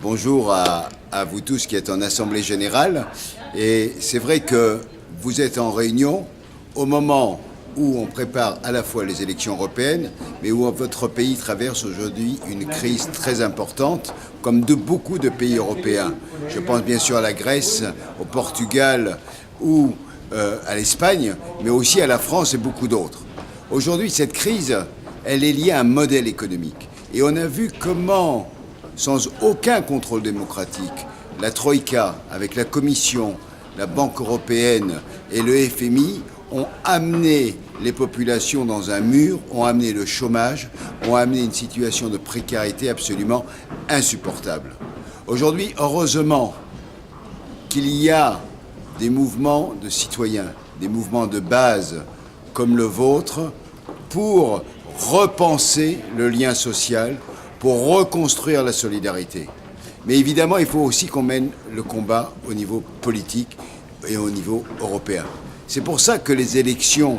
bonjour à vous tous qui êtes en Assemblée Générale. Et c'est vrai que vous êtes en réunion au moment où on prépare à la fois les élections européennes, mais où votre pays traverse aujourd'hui une crise très importante, comme de beaucoup de pays européens. Je pense bien sûr à la Grèce, au Portugal ou à l'Espagne, mais aussi à la France et beaucoup d'autres. Aujourd'hui, cette crise, elle est liée à un modèle économique. Et on a vu comment, sans aucun contrôle démocratique, la Troïka, avec la Commission, la Banque européenne et le FMI, ont amené les populations dans un mur, ont amené le chômage, ont amené une situation de précarité absolument insupportable. Aujourd'hui, heureusement qu'il y a des mouvements de citoyens, des mouvements de base comme le vôtre, pour repenser le lien social, pour reconstruire la solidarité. Mais évidemment, il faut aussi qu'on mène le combat au niveau politique et au niveau européen. C'est pour ça que les élections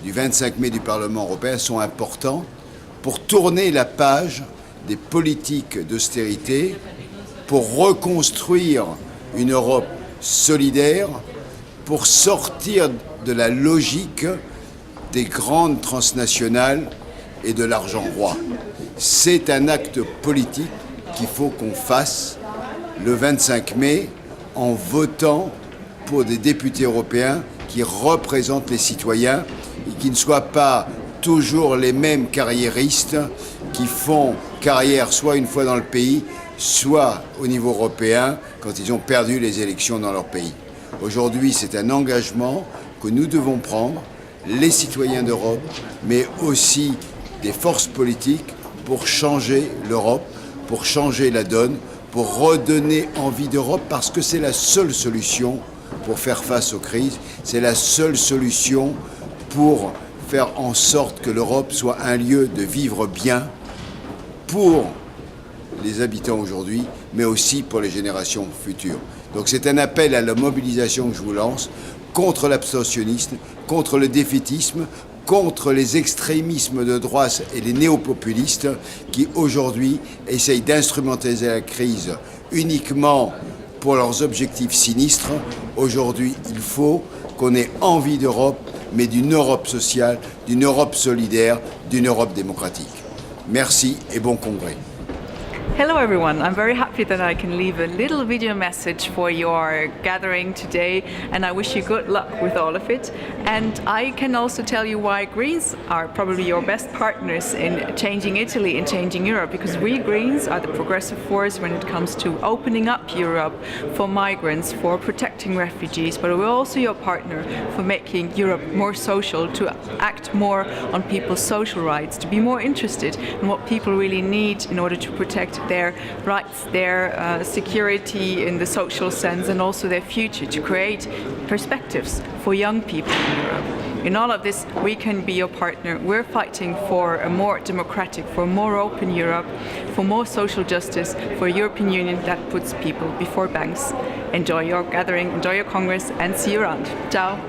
du 25 mai du Parlement européen sont importantes pour tourner la page des politiques d'austérité, pour reconstruire une Europe solidaire, pour sortir de la logique des grandes transnationales et de l'argent roi. C'est un acte politique qu'il faut qu'on fasse le 25 mai en votant pour des députés européens qui représentent les citoyens et qui ne soient pas toujours les mêmes carriéristes qui font carrière soit une fois dans le pays, soit au niveau européen quand ils ont perdu les élections dans leur pays. Aujourd'hui, c'est un engagement que nous devons prendre, les citoyens d'Europe, mais aussi des forces politiques pour changer l'Europe, pour changer la donne, pour redonner envie d'Europe, parce que c'est la seule solution pour faire face aux crises, c'est la seule solution pour faire en sorte que l'Europe soit un lieu de vivre bien pour les habitants aujourd'hui, mais aussi pour les générations futures. Donc c'est un appel à la mobilisation que je vous lance contre l'abstentionnisme, contre le défaitisme, contre les extrémismes de droite et les néopopulistes qui aujourd'hui essayent d'instrumentaliser la crise uniquement pour leurs objectifs sinistres. Aujourd'hui, il faut qu'on ait envie d'Europe, mais d'une Europe sociale, d'une Europe solidaire, d'une Europe démocratique. Merci et bon congrès. Hello everyone, I'm very happy that I can leave a little video message for your gathering today, and I wish you good luck with all of it. And I can also tell you why Greens are probably your best partners in changing Italy and changing Europe, because we Greens are the progressive force when it comes to opening up Europe for migrants, for protecting refugees, but we're also your partner for making Europe more social, to act more on people's social rights, to be more interested in what people really need in order to protect their rights, their security in the social sense, and also their future, to create perspectives for young people in Europe. In all of this, we can be your partner. We're fighting for a more democratic, for a more open Europe, for more social justice, for a European Union that puts people before banks. Enjoy your gathering, enjoy your Congress, and see you around. Ciao.